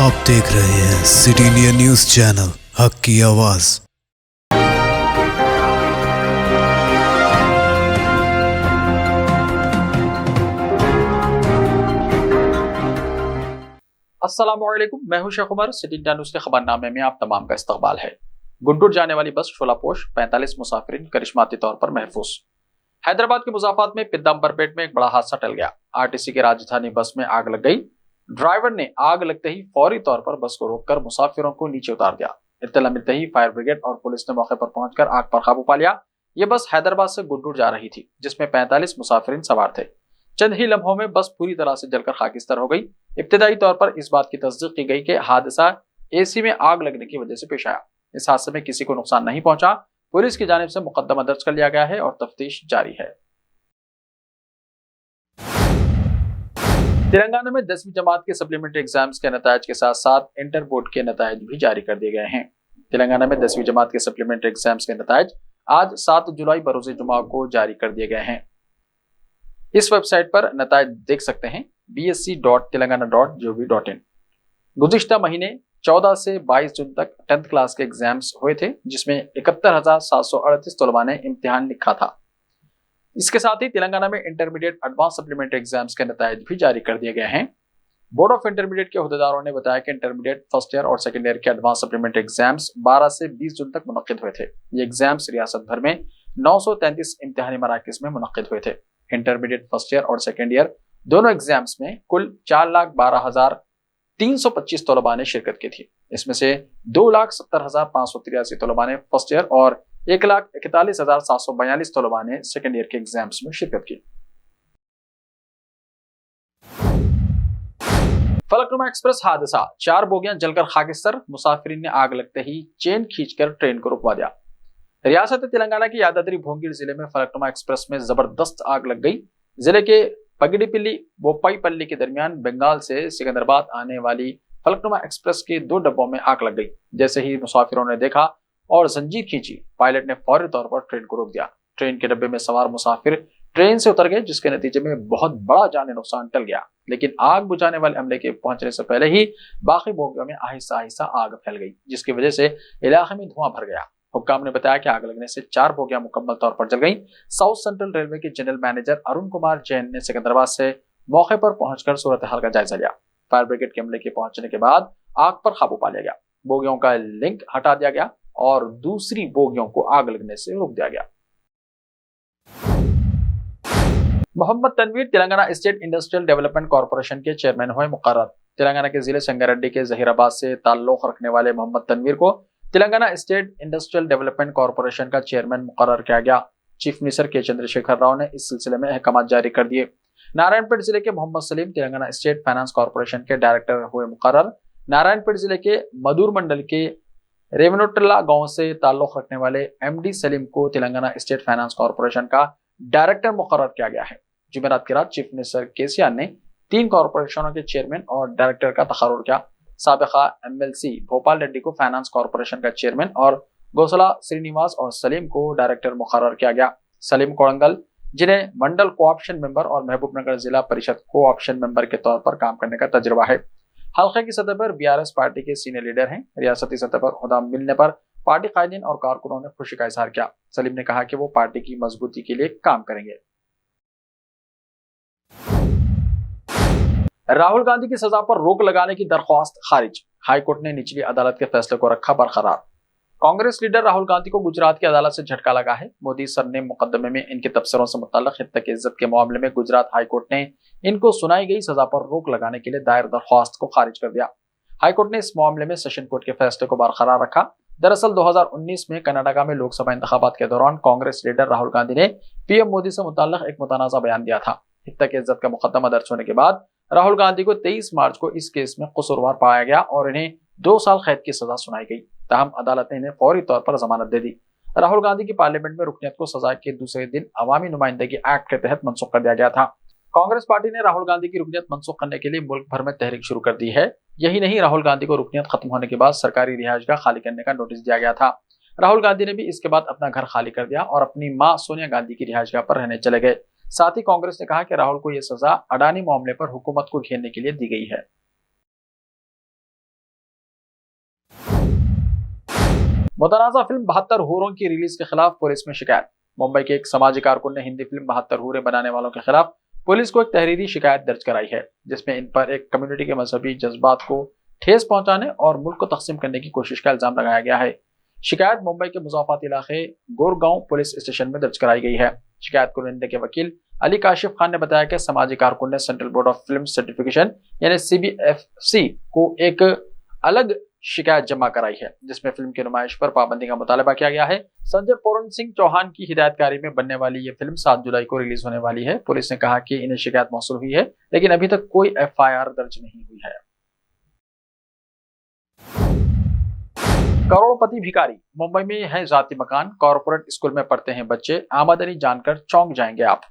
आप देख रहे हैं सिटी इंडिया न्यूज चैनल, हक की आवाज। अस्सलामुअलैकुम, मैं हूं Sheikh Umar. City India News के खबरनामे में आप तमाम का इस्तकबाल है। गुंटूर जाने वाली बस शोलापोश 45 मुसाफिरीन करिश्माती तौर पर महफूज। हैदराबाद के मुजाफात में पिद्दाम्बरपेट में एक बड़ा हादसा टल गया। आरटीसी की राजधानी बस में आग लग गई। ड्राइवर ने आग लगते ही फौरी तौर पर बस को रोककर मुसाफिरों को नीचे उतार दिया। इत्तला मिलते ही फायर ब्रिगेड और पुलिस ने मौके पर पहुंचकर आग पर काबू पा लिया। यह बस हैदराबाद से गुंटूर जा रही थी, जिसमें 45 मुसाफिरीन सवार थे। चंद ही लम्हों में बस पूरी तरह से जलकर खाकिस्तान हो गई। इब्तिदाई तौर पर इस बात की तस्दीक की गई कि हादसा एसी में आग लगने की वजह से पेश आया। इस हादसे में किसी को नुकसान नहीं पहुंचा। पुलिस की जानिब से मुकदमा दर्ज कर लिया गया है और तफ्तीश जारी है। तेलंगाना में 10वीं जमात के सप्लीमेंट्री एग्जाम्स के नतायज के साथ साथ इंटर बोर्ड के नतायज भी जारी कर दिए गए हैं। तेलंगाना में 10वीं जमात के सप्लीमेंट्री एग्जाम्स के नतायज आज 7 जुलाई बरोज़ जुमा को जारी कर दिए गए हैं। इस वेबसाइट पर नतायज देख सकते हैं bsc.telangana.gov.in। गुज़िश्ता महीने 14 से 22 जून तक 10th क्लास के एग्जाम्स हुए थे, जिसमें 71,738 तलबा ने इम्तिहान लिखा था। इसके साथ ही तेलंगाना में इंटरमीडिएट एडवांस सप्लीमेंट्री एग्जाम्स के नतायज भी जारी कर दिए गए हैं। बोर्ड ऑफ इंटरमीडिएट के अहदेदारों ने बताया कि इंटरमीडिएट फर्स्ट ईयर और सेकेंड ईयर के एडवांस सप्लीमेंट्री एग्जाम्स 12 से 20 जून तक मुनक्किद हुए थे। ये एग्जाम्स रियासत भर में 933 इम्तिहानी मराकिज में मुनक्किद हुए थे। इंटरमीडिएट फर्स्ट ईयर और सेकेंड ईयर दोनों एग्जाम्स में कुल 4,12,325 तलबा ने शिरकत की थी। इसमें से 2,70,583 तलबा ने फर्स्ट ईयर और 1,41,742 तलबा ने सेकेंड ईयर के एग्जाम्स में शिरकत की। फलकनुमा एक्सप्रेस हादसा, 4 बोगियां जलकर खाकिस्तान। मुसाफिरीन ने आग लगते ही चेन खींचकर ट्रेन को रुकवा दिया। रियासत तेलंगाना की यादाद्री भोंगिर जिले में फलकनुमा एक्सप्रेस में जबरदस्त आग लग गई। जिले के पगड़ीपल्ली बोपाईपल्ली के दरमियान बंगाल से सिकंदराबाद आने वाली फलकनुमा एक्सप्रेस के 2 डब्बों में आग लग गई। जैसे ही मुसाफिरों ने देखा और जंजीर खींची, पायलट ने फौरी तौर पर ट्रेन को रोक दिया। ट्रेन के डब्बे में सवार मुसाफिर ट्रेन से उतर गए, जिसके नतीजे में बहुत बड़ा जानी नुकसान टल गया। लेकिन आग बुझाने वाले अमले के पहुंचने से पहले ही बाकी बोगियों में आहिस्ता आहिस्ता आग फैल गई, जिसकी वजह से इलाके में धुआं भर गया। हुक्काम ने बताया कि आग लगने से 4 बोगियां मुकम्मल तौर पर जल गई। साउथ सेंट्रल रेलवे के जनरल मैनेजर अरुण कुमार जैन ने सिकंदराबाद से मौके पर पहुंचकर सूरत हाल का जायजा लिया। फायर ब्रिगेड के अमले के पहुंचने के बाद आग पर काबू पा लिया गया। बोगियों का लिंक हटा दिया गया और दूसरी बोगियों को आग लगने से रोक दिया गया। Mohammed Tanveer Telangana state industrial development corporation के चेयरमैन हुए मुकर्रर। तेलंगाना के जिले संगारेड्डी के जहीराबाद से ताल्लुक रखने वाले मोहम्मद तनवीर को Telangana state industrial development corporation का चेयरमैन मुकर्रर किया गया। चीफ मिनिस्टर के चंद्रशेखर राव ने इस सिलसिले में अहकाम जारी कर दिए। नारायणपेट जिले के Mohammed Salim Telangana state finance corporation के डायरेक्टर हुए मुकर्रर। नारायणपेट जिले के मधुर मंडल के रेवनोटला गांव से ताल्लुक रखने वाले एमडी सलीम को तेलंगाना स्टेट फाइनेंस कॉर्पोरेशन का डायरेक्टर मुकर्रर किया गया है। जुमेरात की रात चीफ मिनिस्टर केसीआर ने 3 कॉर्पोरेशनों के चेयरमैन और डायरेक्टर का तकर्रुर किया। साबिका एमएलसी भोपाल रेड्डी को फाइनेंस कॉर्पोरेशन का चेयरमैन और गोसला श्रीनिवास और सलीम को डायरेक्टर मुकर्रर किया गया। सलीम कोड़ंगल, जिन्हें मंडल कोऑप्शन मेंबर और महबूबनगर जिला परिषद कोऑप्शन मेंबर के तौर पर काम करने का तजुर्बा है। हल्के की सतह पर बीआरएस पार्टी के सीनियर लीडर हैं। रियासती सतह पर ओहदा मिलने पर पार्टी कायदीन और कारकुनों ने खुशी का इजहार किया। सलीम ने कहा कि वो पार्टी की मजबूती के लिए काम करेंगे। राहुल गांधी की सजा पर रोक लगाने की दरख्वास्त खारिज। हाईकोर्ट ने निचली अदालत के फैसले को रखा बरकरार। कांग्रेस लीडर राहुल गांधी को गुजरात की अदालत से झटका लगा है। मोदी सरनेम मुकदमे में इनके तबसरों से मुतल्लिक हित की इज्जत के मामले में गुजरात हाईकोर्ट ने इनको सुनाई गई सजा पर रोक लगाने के लिए दायर दरख्वास्त को खारिज कर दिया। हाईकोर्ट ने इस मामले में सेशन कोर्ट के फैसले को बरकरार रखा। दरअसल 2019 में कर्नाटक में लोकसभा इंतखाबात के दौरान कांग्रेस लीडर राहुल गांधी ने पीएम मोदी से मुतल्लिक एक मुतनाज़ा बयान दिया था। हित की इज्जत का मुकदमा दर्ज होने के बाद राहुल गांधी को 23 मार्च को इस केस में कसूरवार पाया गया और इन्हें 2 साल कैद की सजा सुनाई गई। ताहम अदालत ने इन्हें फौरी तौर पर जमानत दे दी। राहुल गांधी की पार्लियामेंट में रुकनियत को सजा के दूसरे दिन अवामी नुमाइंदगी एक्ट के तहत मनसूख कर दिया गया था। कांग्रेस पार्टी ने राहुल गांधी की रुकनियत मनसूख करने के लिए मुल्क भर में तहरीक शुरू कर दी है। यही नहीं, राहुल गांधी को रुकनियत खत्म होने के बाद सरकारी रिहायशगाह खाली करने का नोटिस दिया गया था। राहुल गांधी ने भी इसके बाद अपना घर खाली कर दिया और अपनी मां सोनिया गांधी की रिहायशगाह पर रहने चले गए। साथ ही कांग्रेस ने कहा कि राहुल को यह सजा अडानी मामले पर हुकूमत को घेरने के लिए दी गई है। मुतनाज़ा फिल्म 72 हूरों की रिलीज के खिलाफ पुलिस में शिकायत। मुंबई के एक समाजी कारकुन ने हिंदी फिल्म 72 हूरे बनाने वालों के खिलाफ पुलिस को एक तहरीरी शिकायत दर्ज कराई है, जिसमें इन पर एक कम्युनिटी के मजहबी जज्बात को ठेस पहुंचाने और मुल्क को तकसीम करने की कोशिश का इल्जाम लगाया गया है। शिकायत मुंबई के मुज़ाफ़ाती इलाके गोरगांव पुलिस स्टेशन में दर्ज कराई गई है। शिकायत कुरिंदे के वकील अली काशिफ खान ने बताया कि समाजी कारकुन ने central board of film certification यानी CBFC को एक अलग शिकायत जमा कराई है, जिसमें फिल्म की नुमाइश पर पाबंदी का मुतालबा किया गया है। संजय पूरन सिंह चौहान की हिदायतकारी में बनने वाली ये फिल्म 7 जुलाई को रिलीज होने वाली है। पुलिस ने कहा कि इन्हें शिकायत मौसूल हुई है, लेकिन अभी तक कोई FIR दर्ज नहीं हुई है। करोड़पति भिखारी, मुंबई में है जाती मकान, कॉर्पोरेट स्कूल में पढ़ते हैं बच्चे, आमदनी जानकर चौंक जाएंगे आप।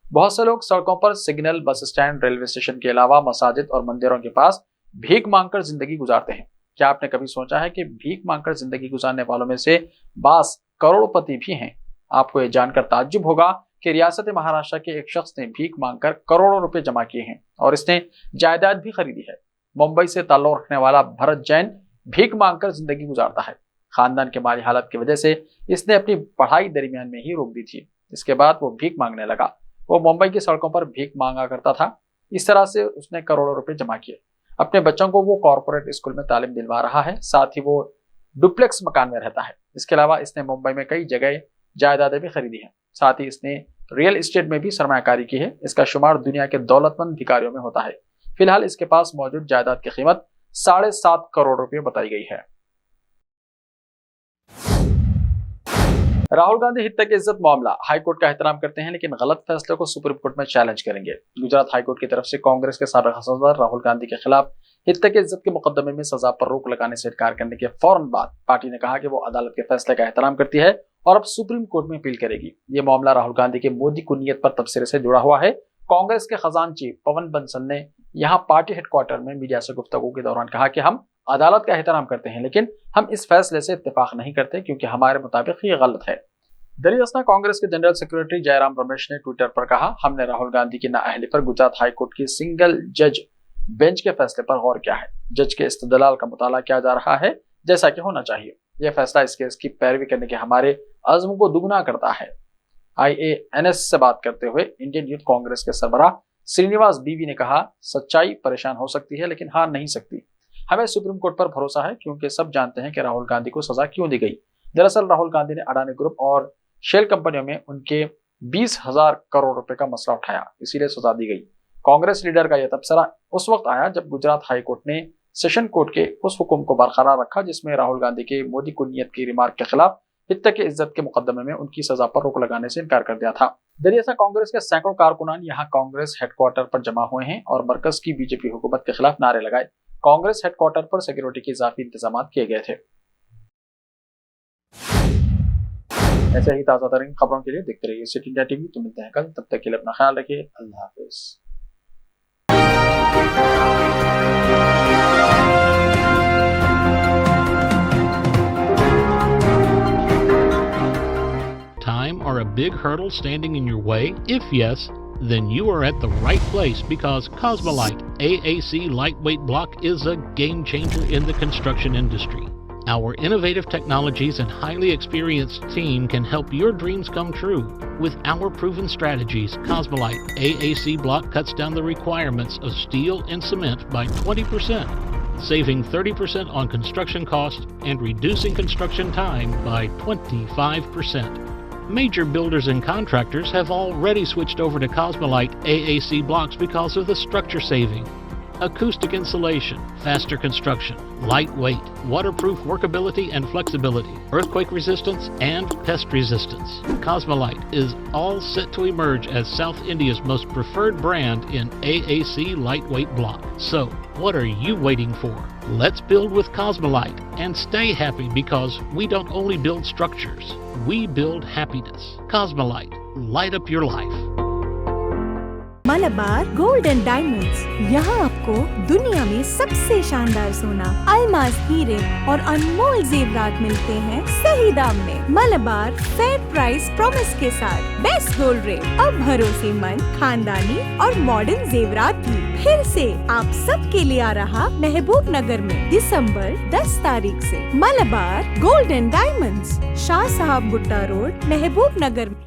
बहुत से लोग सड़कों पर signal, bus stand, railway station के अलावा मसाजिद और मंदिरों के पास भीख मांगकर जिंदगी गुजारते हैं। क्या आपने कभी सोचा है कि भीख मांगकर जिंदगी गुजारने वालों में से बास करोड़पति भी हैं? आपको यह जानकर ताज्जुब होगा कि रियासत महाराष्ट्र के एक शख्स ने भीख मांगकर करोड़ों रुपए जमा किए हैं और इसने जायदाद भी खरीदी है। मुंबई से ताल्लुक रखने वाला भरत जैन भीख मांगकर जिंदगी गुजारता है। खानदान के माली हालत की वजह से इसने अपनी पढ़ाई दरमियान में ही रोक दी थी। इसके बाद वो भीख मांगने लगा। वो मुंबई की सड़कों पर भीख मांगा करता था। इस तरह से उसने करोड़ों रुपए जमा किए। अपने बच्चों को वो कॉर्पोरेट स्कूल में तालीम दिलवा रहा है, साथ ही वो डुप्लेक्स मकान में रहता है। इसके अलावा इसने मुंबई में कई जगह जायदादें भी खरीदी हैं। साथ ही इसने रियल एस्टेट में भी सरमायाकारी की है। इसका शुमार दुनिया के दौलतमंद भिखारियों में होता है। फिलहाल इसके पास मौजूद जायदाद की कीमत 7.5 करोड़ रुपए बताई गई है। राहुल गांधी हित तक इज्जत मामला, हाईकोर्ट का एहतराम करते हैं लेकिन गलत फैसले को सुप्रीम कोर्ट में चैलेंज करेंगे। गुजरात हाईकोर्ट की तरफ से कांग्रेस के साबिक सदर राहुल गांधी के खिलाफ हित तक इज्जत के मुकदमे में सजा पर रोक लगाने से इनकार करने के फौरन बाद पार्टी ने कहा कि वो अदालत के फैसले का एहतराम करती है और अब सुप्रीम कोर्ट में अपील करेगी। ये मामला राहुल गांधी के मोदी कुनियत पर तबसरे से जुड़ा हुआ है। कांग्रेस के खजांची पवन बंसल ने यहाँ पार्टी हेडक्वार्टर में मीडिया से गुफ्तगू के दौरान कहा कि हम अदालत का एहतराम करते हैं, लेकिन हम इस फैसले से इत्तेफाक नहीं करते क्योंकि हमारे मुताबिक ये गलत है। दरअसल कांग्रेस के जनरल सेक्रेटरी जयराम रमेश ने ट्विटर पर कहा, हमने राहुल गांधी की नाअहली पर गुजरात हाईकोर्ट की सिंगल जज बेंच के फैसले पर गौर किया है। जज के इस्तदलाल का मुताला किया जा रहा है जैसा कि होना चाहिए। यह फैसला इस केस की पैरवी करने के हमारे अज़्म को दुगना करता है। IANS से बात करते हुए इंडियन यूथ कांग्रेस के सरबराह श्रीनिवास बीवी ने कहा, सच्चाई परेशान हो सकती है लेकिन हार नहीं सकती। हमें सुप्रीम कोर्ट पर भरोसा है क्योंकि सब जानते हैं कि राहुल गांधी को सजा क्यों दी गई। दरअसल राहुल गांधी ने अडानी ग्रुप और शेल कंपनियों में उनके 20,000 करोड़ रुपए का मसला उठाया, इसीलिए सजा दी गई। कांग्रेस लीडर का यह तबसरा उस वक्त आया जब गुजरात हाईकोर्ट ने सेशन कोर्ट के उस हुक्म को बरकरार रखा जिसमें राहुल गांधी के मोदी कुनियत की रिमार्क के खिलाफ हित की इज्जत के मुकदमे में उनकी सजा पर रोक लगाने से इनकार कर दिया था। दरअसल कांग्रेस के सैकड़ों कारकुनान यहाँ कांग्रेस हेडक्वार्टर पर जमा हुए हैं और मरकज की बीजेपी हुकूमत के खिलाफ नारे लगाए। कांग्रेस हेडक्वार्टर पर सिक्योरिटी के इजाफी इंतजाम किए गए थे। ऐसे ही ताज़ा तरीन खबरों के लिए देखते रहिए सिटी इंडिया टीवी। तो मिलते हैं कल, तब तक के लिए अपना ख्याल रखिए। अल्लाह हाफिज। Time or a big hurdle standing in your way? If yes, then you are at the right place because Cosmolite AAC lightweight block is a game changer in the construction industry. Our innovative technologies and highly experienced team can help your dreams come true. With our proven strategies, Cosmolite AAC block cuts down the requirements of steel and cement by 20%, saving 30% on construction costs and reducing construction time by 25%. Major builders and contractors have already switched over to Cosmolite AAC blocks because of the structure saving. Acoustic insulation, faster construction, lightweight, waterproof workability and flexibility, earthquake resistance, and pest resistance. Cosmolite is all set to emerge as South India's most preferred brand in AAC lightweight block. So, what are you waiting for? Let's build with Cosmolite and stay happy because we don't only build structures, we build happiness. Cosmolite, light up your life. Malabar gold and diamonds, यहाँ आपको दुनिया में सबसे शानदार सोना, अलमास हीरे और अनमोल जेवरात मिलते हैं सही दाम में। मलबार फेयर प्राइस प्रॉमिस के साथ बेस्ट गोल्ड रेट, अब भरोसेमंद, खानदानी और मॉडर्न जेवरात भी। फिर से आप सबके लिए आ रहा महबूब नगर में दिसंबर 10 तारीख से मलबार गोल्डन डायमंड्स, शाह साहब भुट्टा रोड, महबूब नगर में।